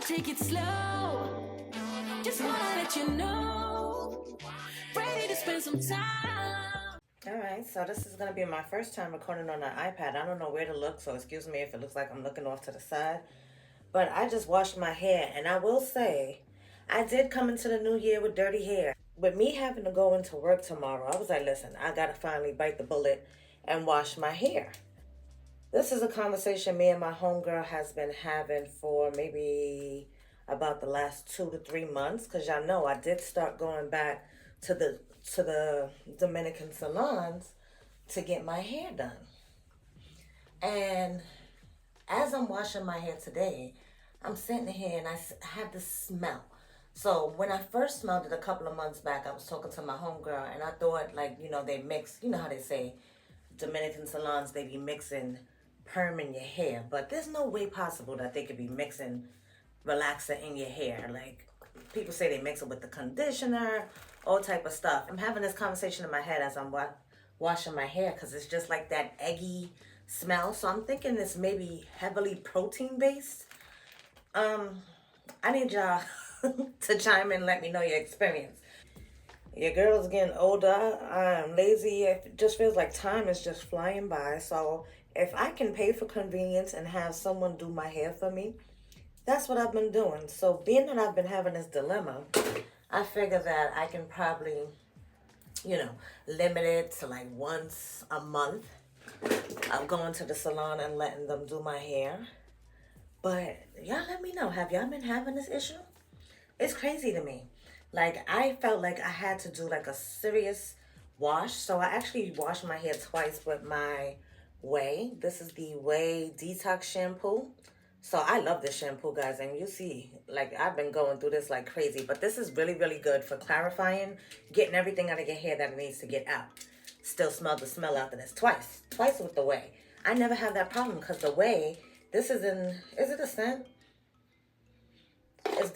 take it slow. Just wanna let you know. Ready to spend some time. Alright, so this is going to be my first time recording on an iPad. I don't know where to look, so excuse me if it looks like I'm looking off to the side. But I just washed my hair, and I will say, I did come into the new year with dirty hair. With me having to go into work tomorrow, I was like, listen, I got to finally bite the bullet and wash my hair. This is a conversation me and my homegirl has been having for maybe about the last 2 to 3 months, because y'all know I did start going back to the Dominican salons to get my hair done. And as I'm washing my hair today, I'm sitting here and I had this smell. So when I first smelled it a couple of months back, I was talking to my homegirl and I thought, like, you know, they mix, you know how they say Dominican salons, they be mixing perm in your hair, but there's no way possible that they could be mixing relaxer in your hair. Like, people say they mix it with the conditioner, all type of stuff. I'm having this conversation in my head as I'm washing my hair because it's just like that eggy smell. So I'm thinking it's maybe heavily protein based. I need y'all to chime in and let me know your experience. Your girl's getting older. I'm lazy. It just feels like time is just flying by. So if I can pay for convenience and have someone do my hair for me, that's what I've been doing. So being that I've been having this dilemma, I figure that I can probably, you know, limit it to like once a month. I'm going to the salon and letting them do my hair. But y'all let me know, have y'all been having this issue? It's crazy to me. Like, I felt like I had to do like a serious wash. So I actually washed my hair twice with my Way. This is the Way Detox Shampoo. So I love this shampoo, guys, and you see, like, I've been going through this like crazy, but this is really, really good for clarifying, getting everything out of your hair that it needs to get out. Still smell the smell after this. Twice with the Way. I never have that problem because the Way, this is it a scent? It's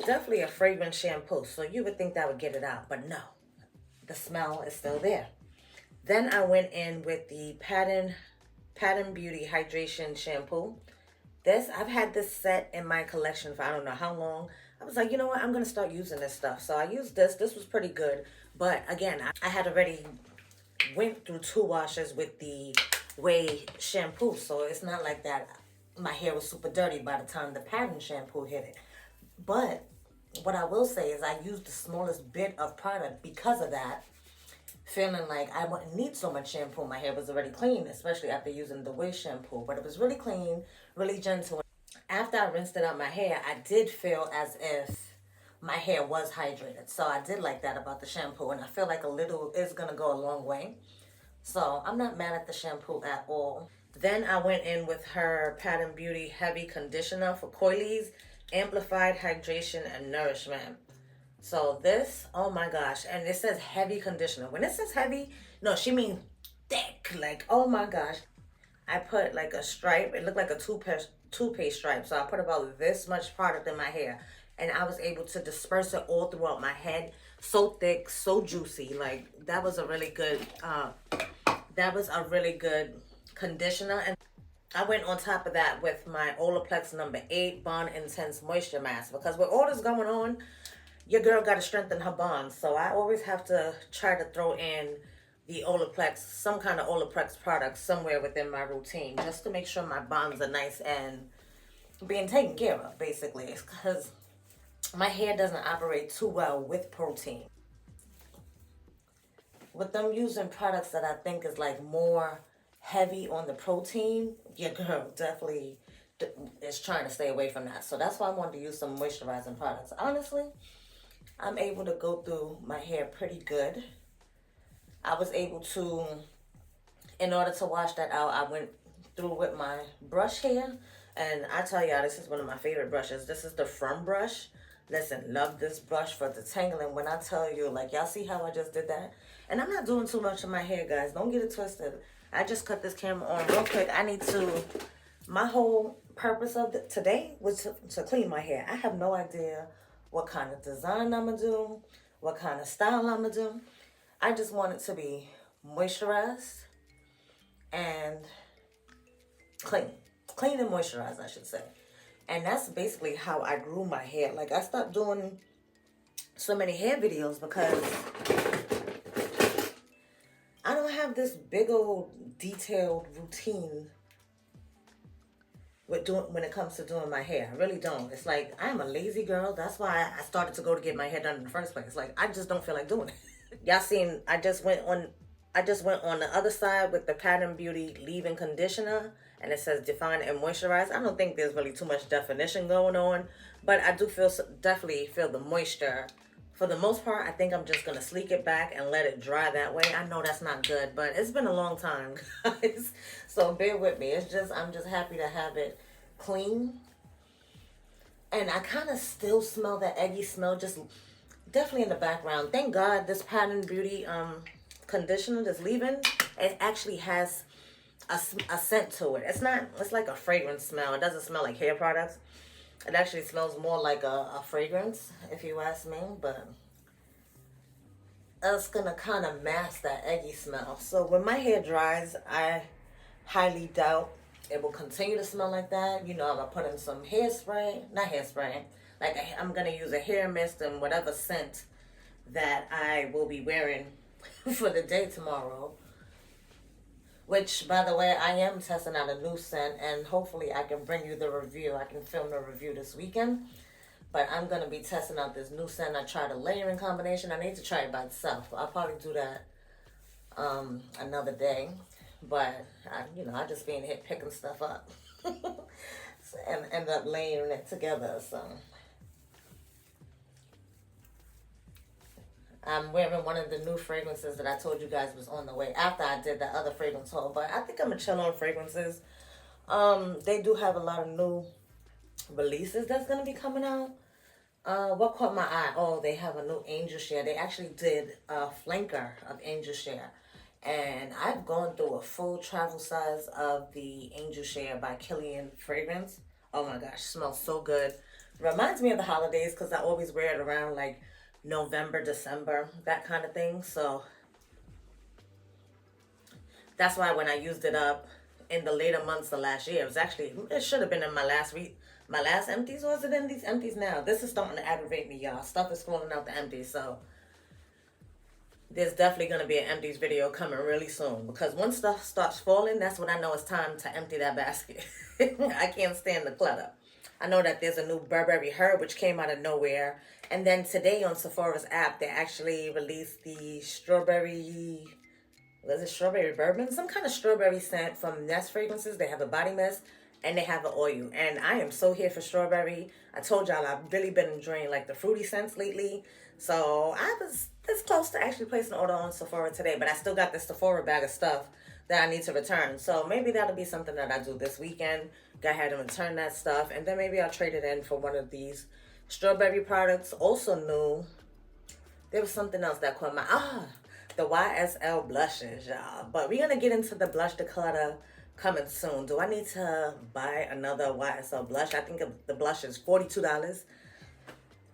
definitely a fragrance shampoo, so you would think that would get it out, but no, the smell is still there. Then I went in with the Paradis Beauty Hydration Shampoo. I've had this set in my collection for I don't know how long. I was like, you know what, I'm going to start using this stuff. So I used this. This was pretty good. But again, I had already went through 2 washes with the Way shampoo. So it's not like that my hair was super dirty by the time the Paradis shampoo hit it. But what I will say is I used the smallest bit of product because of that. Feeling like I wouldn't need so much shampoo. My hair was already clean, especially after using the Way shampoo. But it was really clean, really gentle. After I rinsed it out my hair, I did feel as if my hair was hydrated. So I did like that about the shampoo. And I feel like a little is going to go a long way. So I'm not mad at the shampoo at all. Then I went in with her Paradis Beauty Heavy Conditioner for Coilies, Amplified Hydration and Nourishment. So this, oh my gosh, and it says heavy conditioner. When it says heavy, no, she means thick. Like, oh my gosh. I put like a stripe. It looked like a toothpaste stripe. So I put about this much product in my hair. And I was able to disperse it all throughout my head. So thick, so juicy. Like, that was a really good, conditioner. And I went on top of that with my Olaplex number 8 Bond Intense Moisture Mask. Because with all this going on, your girl got to strengthen her bonds. So I always have to try to throw in the Olaplex, some kind of Olaplex product somewhere within my routine, just to make sure my bonds are nice and being taken care of, basically. It's because my hair doesn't operate too well with protein. With them using products that I think is like more heavy on the protein, your girl definitely is trying to stay away from that. So that's why I wanted to use some moisturizing products. Honestly, I'm able to go through my hair pretty good. I was able to, in order to wash that out, I went through with my brush here. And I tell y'all, this is one of my favorite brushes. This is the From brush. Listen, love this brush for detangling. When I tell you, like, y'all see how I just did that? And I'm not doing too much in my hair, guys. Don't get it twisted. I just cut this camera on real quick. My whole purpose of today was to clean my hair. I have no idea what kind of design I'm going to do, what kind of style I'm going to do. I just want it to be moisturized and clean. Clean and moisturized, I should say. And that's basically how I grew my hair. Like, I stopped doing so many hair videos because I don't have this big old detailed routine with doing when it comes to doing my hair. I really don't. It's like, I'm a lazy girl. That's why I started to go to get my hair done in the first place. Like, I just don't feel like doing it. Y'all seen, I just went on the other side with the Pattern Beauty leave-in conditioner, and it says define and moisturize. I don't think there's really too much definition going on, but I do definitely feel the moisture. For the most part, I think I'm just going to sleek it back and let it dry that way. I know that's not good, but it's been a long time, guys. So bear with me. I'm just happy to have it clean. And I kind of still smell that eggy smell, just definitely in the background. Thank God this Pattern Beauty conditioner, this leave-in, it actually has a scent to it. It's like a fragrance smell. It doesn't smell like hair products. It actually smells more like a fragrance, if you ask me, but it's gonna kind of mask that eggy smell. So when my hair dries, I highly doubt it will continue to smell like that. You know, I'm gonna put in some I'm gonna use a hair mist and whatever scent that I will be wearing for the day tomorrow. Which, by the way, I am testing out a new scent, and hopefully I can bring you the review. I can film the review this weekend. But I'm going to be testing out this new scent. I tried a layering combination. I need to try it by itself. I'll probably do that another day. But, I just be in here picking stuff up. And end up layering it together, so... I'm wearing one of the new fragrances that I told you guys was on the way after I did that other fragrance haul. But I think I'm going to chill on fragrances. They do have a lot of new releases that's going to be coming out. What caught my eye? Oh, they have a new Angel Share. They actually did a flanker of Angel Share. And I've gone through a full travel size of the Angel Share by KILIAN fragrance. Oh my gosh, smells so good. Reminds me of the holidays because I always wear it around like November, December, that kind of thing. So that's why when I used it up in the later months of last year, it should have been in my last empties, or is it in these empties now? This is starting to aggravate me, y'all. Stuff is falling out the empties, so there's definitely going to be an empties video coming really soon, because once stuff starts falling, that's when I know it's time to empty that basket. I can't stand the clutter. I know that there's a new Burberry Her, which came out of nowhere. And then today on Sephora's app, they actually released the strawberry bourbon? Some kind of strawberry scent from Nest Fragrances. They have a body mist and they have an oil. And I am so here for strawberry. I told y'all I've really been enjoying like the fruity scents lately. So I was this close to actually placing an order on Sephora today. But I still got this Sephora bag of stuff that I need to return. So maybe that'll be something that I do this weekend. Go ahead and return that stuff. And then maybe I'll trade it in for one of these strawberry products. Also new, there was something else that caught my the YSL blushes, y'all. But we're gonna get into the blush declutter coming soon. Do I need to buy another YSL blush? I think the blush is $42.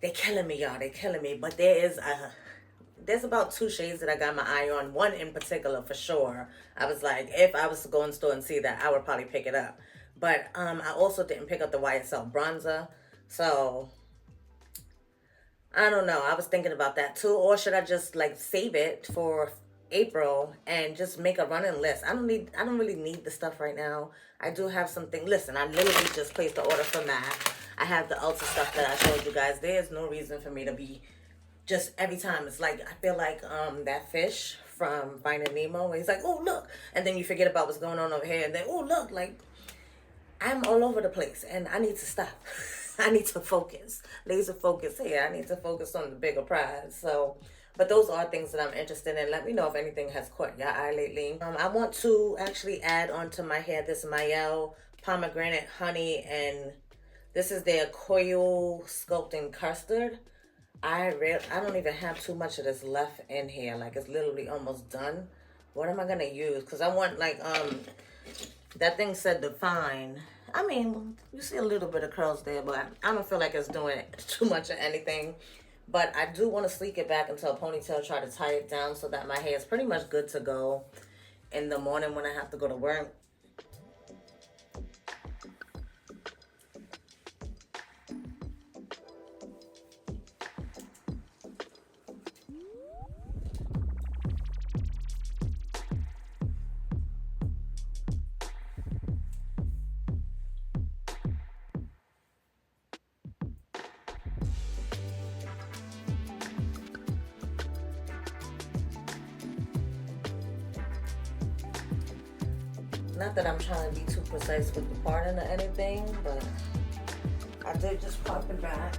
They're killing me, y'all. They're killing me. But there's about 2 shades that I got my eye on. One in particular for sure. I was like, if I was to go in store and see that, I would probably pick it up. But I also didn't pick up the YSL bronzer. So I don't know. I was thinking about that too. Or should I just like save it for April and just make a running list? I don't really need the stuff right now. I do have something. Listen, I literally just placed the order for MAC. I have the Ulta stuff that I showed you guys. There's no reason for me to be just every time. It's like, I feel like that fish from Finding Nemo, where he's like, oh, look. And then you forget about what's going on over here. And then, oh, look, like, I'm all over the place. And I need to stop. I need to focus. Laser focus here. I need to focus on the bigger prize. So, but those are things that I'm interested in. Let me know if anything has caught your eye lately. I want to actually add onto my hair this Mael pomegranate honey, and this is their coil sculpting custard. I don't even have too much of this left in here. Like, it's literally almost done. What am I gonna use? Because I want like that thing said define. I mean, you see a little bit of curls there, but I don't feel like it's doing too much of anything. But I do want to sleek it back into a ponytail, try to tie it down so that my hair is pretty much good to go in the morning when I have to go to work. Not that I'm trying to be too precise with the parting or anything, but I did just pop it back.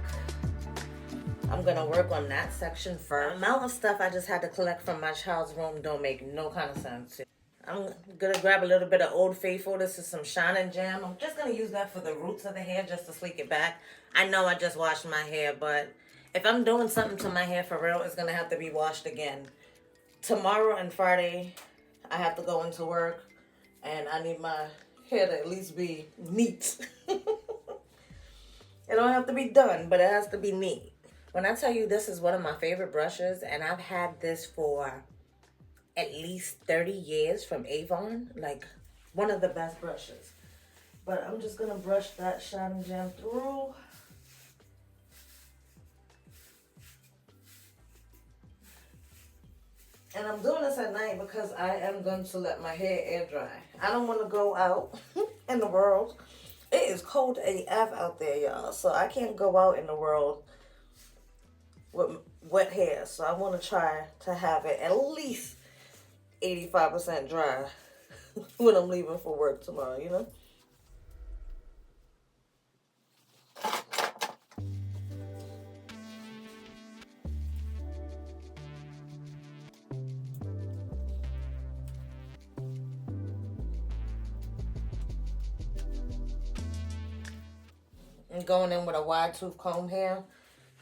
I'm gonna work on that section first. The amount of stuff I just had to collect from my child's room don't make no kind of sense. I'm gonna grab a little bit of Old Faithful. This is some Shine and Jam. I'm just gonna use that for the roots of the hair just to sleek it back. I know I just washed my hair, but if I'm doing something to my hair for real, it's gonna have to be washed again. Tomorrow and Friday, I have to go into work, and I need my hair to at least be neat. It don't have to be done, but it has to be neat. When I tell you this is one of my favorite brushes, and I've had this for at least 30 years from Avon, like one of the best brushes. But I'm just gonna brush that Shine and Jam through. And I'm doing this at night because I am going to let my hair air dry. I don't want to go out in the world. It is cold AF out there, y'all. So I can't go out in the world with wet hair. So I want to try to have it at least 85% dry when I'm leaving for work tomorrow, you know? I'm going in with a wide tooth comb here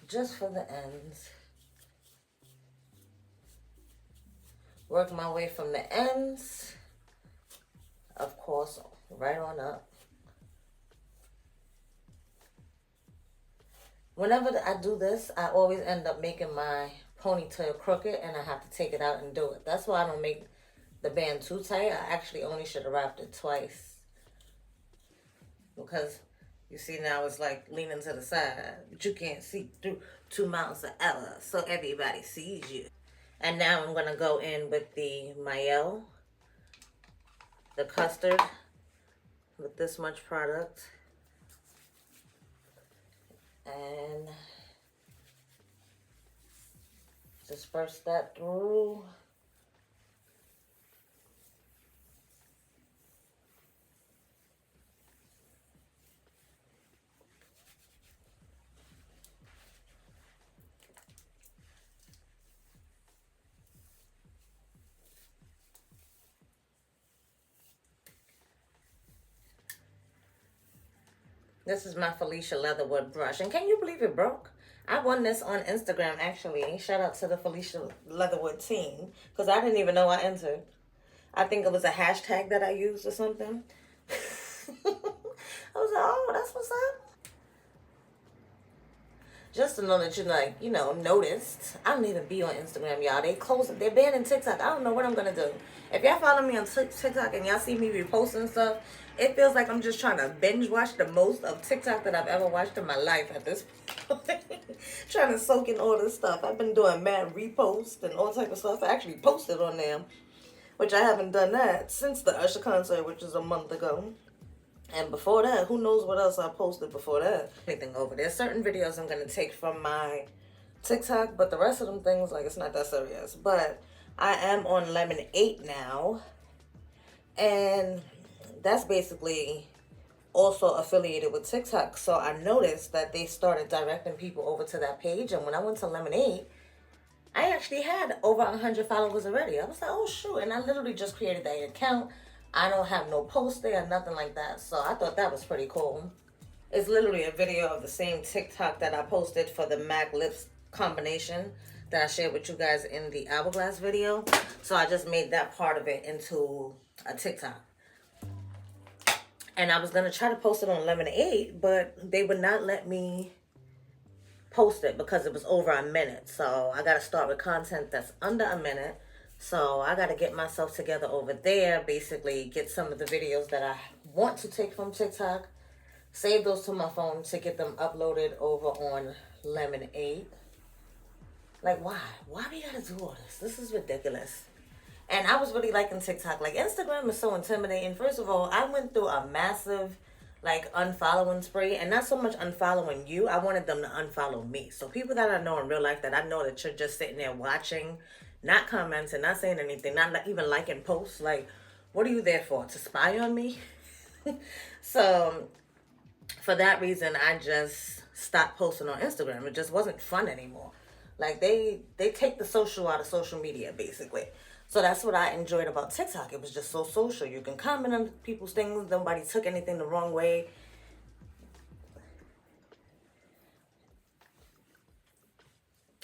just for the ends. Work my way from the ends, of course, right on up. Whenever I do this, I always end up making my ponytail crooked, and I have to take it out and do it. That's why I don't make the band too tight. I actually only should have wrapped it twice, because you see now it's like leaning to the side, but you can't see through 2 miles an hour, so everybody sees you. And now I'm gonna go in with the Mael, the custard, with this much product. And disperse that through. This is my Felicia Leatherwood brush. And can you believe it broke? I won this on Instagram, actually. Shout out to the Felicia Leatherwood team, because I didn't even know I entered. I think it was a hashtag that I used or something. I was like, oh, that's what's up. Just to know that you're like, you know, noticed. I don't even be on Instagram, y'all. They closed, they're banning TikTok. I don't know what I'm going to do. If y'all follow me on TikTok and y'all see me reposting stuff, it feels like I'm just trying to binge watch the most of TikTok that I've ever watched in my life at this point. Trying to soak in all this stuff. I've been doing mad reposts and all type of stuff. I actually posted on them, which I haven't done that since the Usher concert, which is a month ago. And before that, who knows what else I posted before that. Anything over there. Certain videos I'm going to take from my TikTok, but the rest of them things, like, it's not that serious. But I am on Lemon 8 now. And that's basically also affiliated with TikTok. So I noticed that they started directing people over to that page. And when I went to Lemon 8, I actually had over 100 followers already. I was like, oh, shoot. And I literally just created that account. I don't have no post there, nothing like that. So I thought that was pretty cool. It's literally a video of the same TikTok that I posted for the MAC Lips combination that I shared with you guys in the Hourglass video. So I just made that part of it into a TikTok. And I was going to try to post it on Lemon 8, but they would not let me post it because it was over a minute. So I got to start with content that's under a minute. So I got to get myself together over there, basically get some of the videos that I want to take from TikTok, save those to my phone to get them uploaded over on Lemon 8. Like, why? Why we got to do all this? This is ridiculous. And I was really liking TikTok. Like, Instagram is so intimidating. First of all, I went through a massive, like, unfollowing spree. And not so much unfollowing you. I wanted them to unfollow me. So people that I know in real life that I know that you're just sitting there watching, not commenting, not saying anything, not even liking posts. Like, What are you there for? To spy on me? So for that reason, I just stopped posting on Instagram. It just wasn't fun anymore. Like they take the social out of social media basically. So that's what I enjoyed about TikTok. It was just so social. You can comment on people's things. Nobody took anything the wrong way.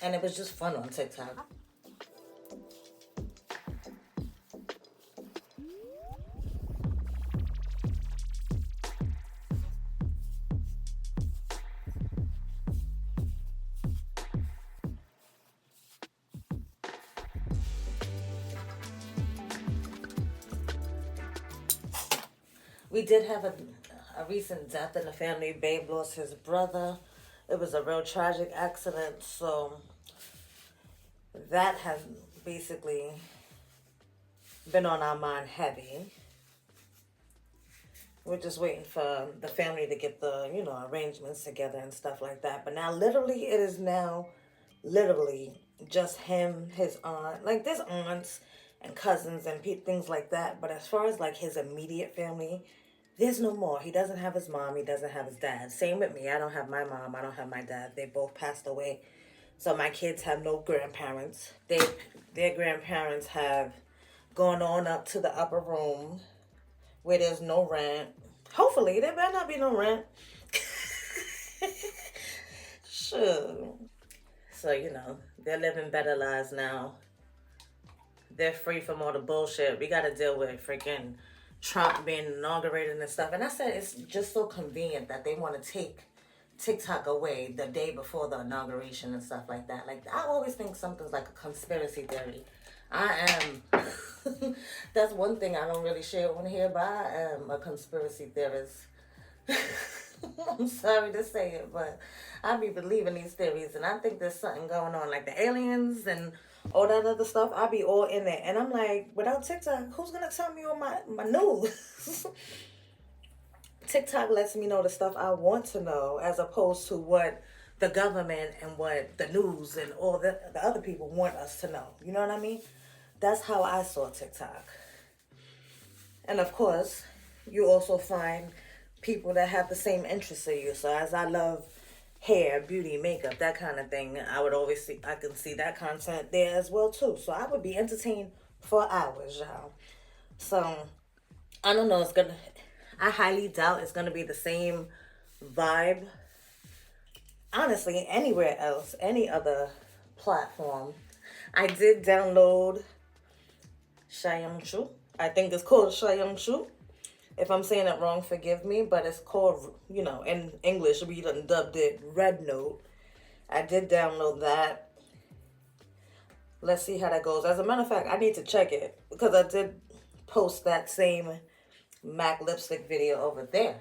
And it was just fun on TikTok. We did have a recent death in the family. Babe lost his brother. It was a real tragic accident. So that has basically been on our mind heavy. We're just waiting for the family to get the, arrangements together and stuff like that. But now literally it is now literally just him, his aunt. Like there's aunts and cousins and things like that. But as far as like his immediate family, there's no more. He doesn't have his mom. He doesn't have his dad. Same with me. I don't have my mom. I don't have my dad. They both passed away. So my kids have no grandparents. Their grandparents have gone on up to the upper room where there's no rent. Hopefully, there better not be no rent. Sure. So, they're living better lives now. They're free from all the bullshit. We got to deal with freaking Trump being inaugurated and stuff. And I said it's just so convenient that they want to take TikTok away the day before the inauguration and stuff like that. Like, I always think something's like a conspiracy theory. I am. That's one thing I don't really share on here, but I am a conspiracy theorist. I'm sorry to say it, but I be believing these theories, and I think there's something going on, like the aliens and all that other stuff. I be all in there, and I'm like, without TikTok, who's gonna tell me on my news? TikTok lets me know the stuff I want to know, as opposed to what the government and what the news and all the other people want us to know. You know what I mean? That's how I saw TikTok. And of course, you also find people that have the same interests as you. So as I love hair, beauty, makeup, that kind of thing, I can see that content there as well too. So I would be entertained for hours, y'all. So I don't know, I highly doubt it's gonna be the same vibe. Honestly, anywhere else, any other platform. I did download Shayamchu. I think it's called Shayamchu. If I'm saying it wrong, forgive me, but it's called, in English, we done dubbed it Red Note. I did download that. Let's see how that goes. As a matter of fact, I need to check it because I did post that same MAC lipstick video over there.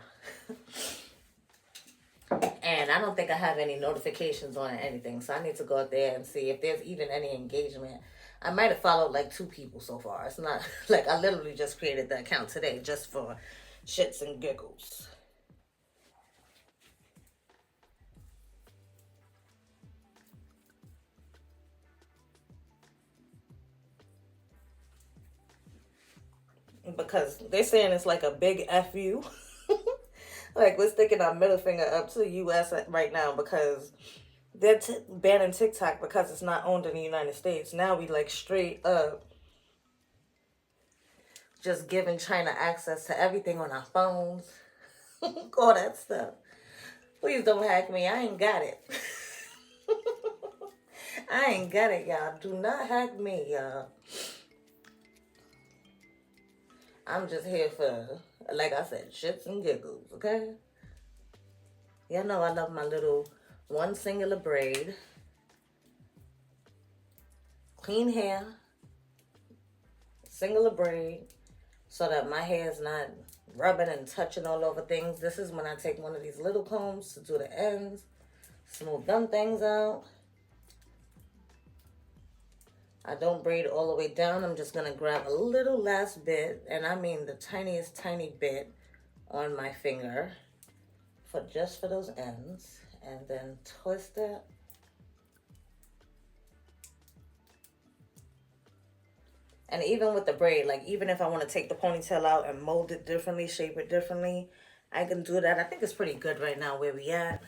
And I don't think I have any notifications on anything, so I need to go out there and see if there's even any engagement. I might have followed like 2 people so far. It's not like I literally just created the account today just for shits and giggles. Because they're saying it's like a big F you. Like we're sticking our middle finger up to the U.S. right now because they're banning TikTok because it's not owned in the United States. Now we like straight up just giving China access to everything on our phones. All that stuff. Please don't hack me. I ain't got it. I ain't got it, y'all. Do not hack me, y'all. I'm just here for, like I said, shits and giggles, okay? Y'all know I love my little one singular braid. Clean hair. Singular braid. So that my hair is not rubbing and touching all over things. This is when I take one of these little combs to do the ends. Smooth them things out. I don't braid all the way down. I'm just going to grab a little last bit. And I mean the tiniest tiny bit on my finger. Just for those ends. And then twist it. And even with the braid, like even if I want to take the ponytail out and mold it differently, shape it differently, I can do that. I think it's pretty good right now where we at.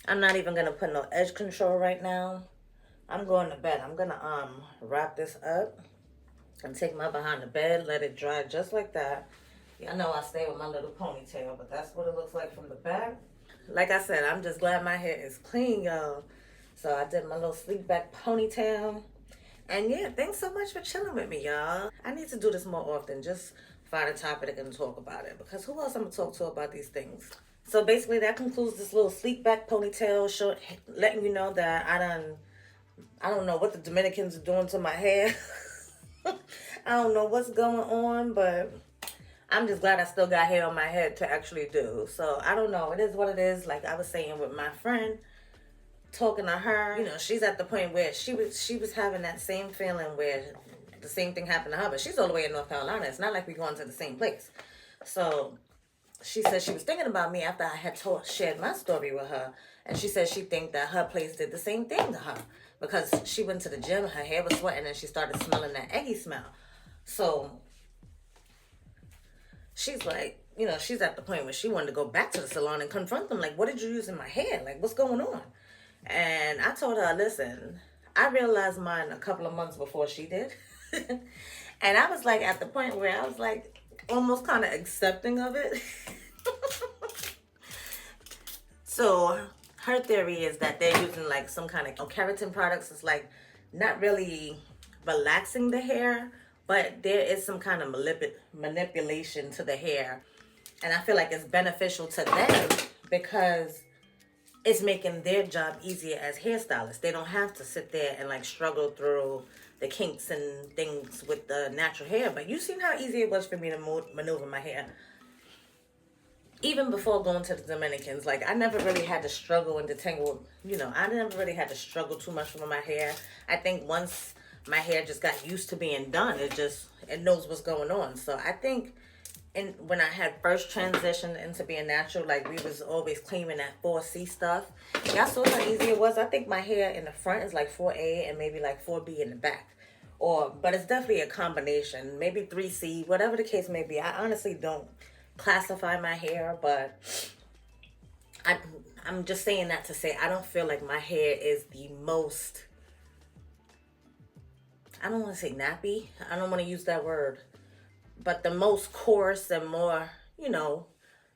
I'm not even gonna put no edge control right now. I'm going to bed. I'm gonna wrap this up and take my behind the bed, let it dry just like that. Y'all know I stay with my little ponytail, but that's what it looks like from the back. Like I said, I'm just glad my hair is clean, y'all. So I did my little sleek back ponytail. And yeah, thanks so much for chilling with me, y'all. I need to do this more often. Just find a topic and talk about it. Because who else I'm going to talk to about these things? So basically, that concludes this little sleek back ponytail, letting you know that I don't know what the Dominicans are doing to my hair. I don't know what's going on, but I'm just glad I still got hair on my head to actually do. So I don't know. It is what it is. Like I was saying with my friend, talking to her, you know, she's at the point where she was having that same feeling where the same thing happened to her, but she's all the way in North Carolina. It's not like we're going to the same place. So she said she was thinking about me after I had shared my story with her, and she said she think that her place did the same thing to her because she went to the gym, her hair was sweating, and she started smelling that eggy smell. So she's like, you know, she's at the point where she wanted to go back to the salon and confront them, like, what did you use in my hair? Like, what's going on? And I told her, listen, I realized mine a couple of months before she did. And I was like at the point where I was like almost kind of accepting of it. So her theory is that they're using like some kind of keratin products. It's like not really relaxing the hair, but there is some kind of manipulation to the hair. And I feel like it's beneficial to them because it's making their job easier as hairstylists. They don't have to sit there and like struggle through the kinks and things with the natural hair. But you seen how easy it was for me to maneuver my hair. Even before going to the Dominicans, like I never really had to struggle and detangle, you know, I never really had to struggle too much with my hair. I think once my hair just got used to being done, it knows what's going on. So I think when I had first transitioned into being natural, like we was always claiming that 4C stuff. Y'all saw how easy it was. I think my hair in the front is like 4A and maybe like 4B in the back. But it's definitely a combination. Maybe 3C, whatever the case may be. I honestly don't classify my hair, but I'm just saying that to say I don't feel like my hair is the most, I don't want to say nappy. I don't want to use that word. But the most coarse and more, you know,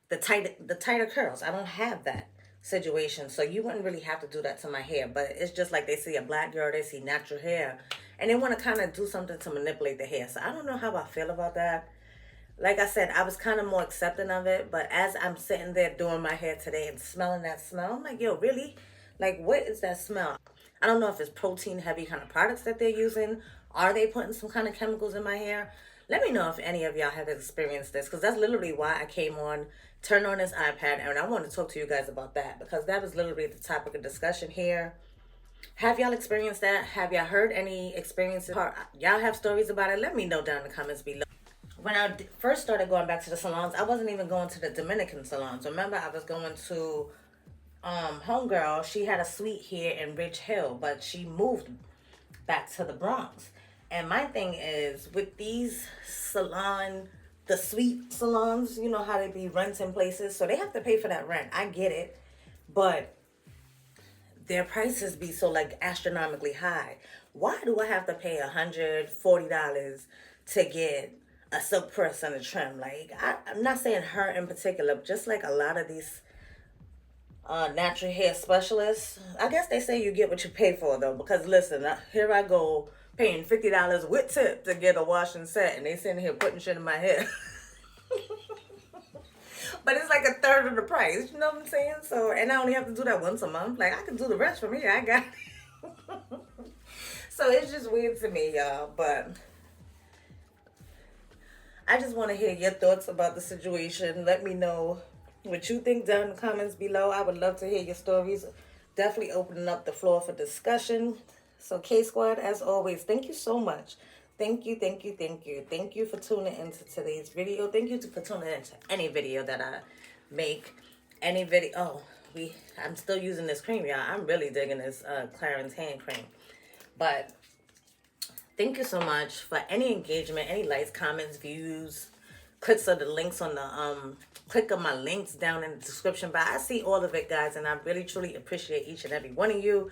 the tighter curls. I don't have that situation. So you wouldn't really have to do that to my hair. But it's just like they see a black girl, they see natural hair, and they want to kind of do something to manipulate the hair. So I don't know how I feel about that. Like I said, I was kind of more accepting of it. But as I'm sitting there doing my hair today and smelling that smell, I'm like, yo, really? Like, what is that smell? I don't know if it's protein heavy kind of products that they're using. Are they putting some kind of chemicals in my hair? Let me know if any of y'all have experienced this, because that's literally why I came on, turned on this iPad, and I want to talk to you guys about that, because that was literally the topic of discussion here. Have y'all experienced that? Have y'all heard any experiences? Y'all have stories about it? Let me know down in the comments below. When I first started going back to the salons, I wasn't even going to the Dominican salons. Remember, I was going to homegirl. She had a suite here in Ridge Hill, but she moved back to the Bronx. And my thing is, with these the suite salons, you know how they be renting places, so they have to pay for that rent. I get it, but their prices be so like astronomically high. Why do I have to pay $140 to get a silk press and a trim? Like, I'm not saying her in particular, but just like a lot of these natural hair specialists. I guess they say you get what you pay for though, because listen, here I go paying $50 with tip to get a wash and set, and they sitting here putting shit in my hair. But it's like a third of the price, you know what I'm saying? So, and I only have to do that once a month. Like, I can do the rest from here. I got it. So it's just weird to me, y'all. But I just want to hear your thoughts about the situation. Let me know what you think down in the comments below. I would love to hear your stories. Definitely opening up the floor for discussion. So KSquad, as always, thank you so much. Thank you, thank you, thank you. Thank you for tuning into today's video. Thank you for tuning into any video that I make. Any video. Oh, I'm still using this cream, y'all. I'm really digging this Clarins hand cream. But thank you so much for any engagement, any likes, comments, views, clicks of the links on the click on my links down in the description. But I see all of it, guys, and I really truly appreciate each and every one of you.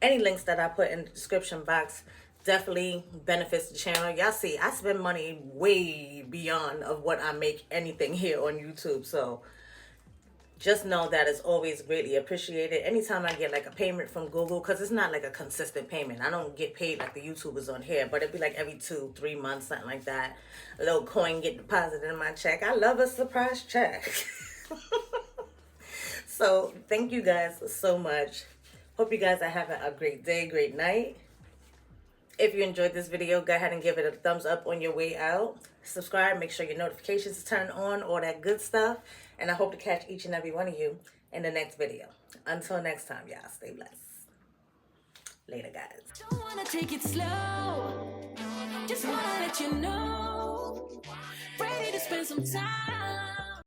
Any links that I put in the description box definitely benefits the channel. Y'all see, I spend money way beyond of what I make anything here on YouTube. So just know that it's always greatly appreciated. Anytime I get like a payment from Google, because it's not like a consistent payment. I don't get paid like the YouTubers on here, but it'd be like every 2-3 months, something like that. A little coin get deposited in my check. I love a surprise check. So thank you guys so much. Hope you guys are having a great day, great night. If you enjoyed this video, go ahead and give it a thumbs up on your way out. Subscribe, make sure your notifications turn on, all that good stuff. And I hope to catch each and every one of you in the next video. Until next time, y'all, stay blessed. Later, guys. Don't wanna take it slow. Just wanna let you know. Ready to spend some time.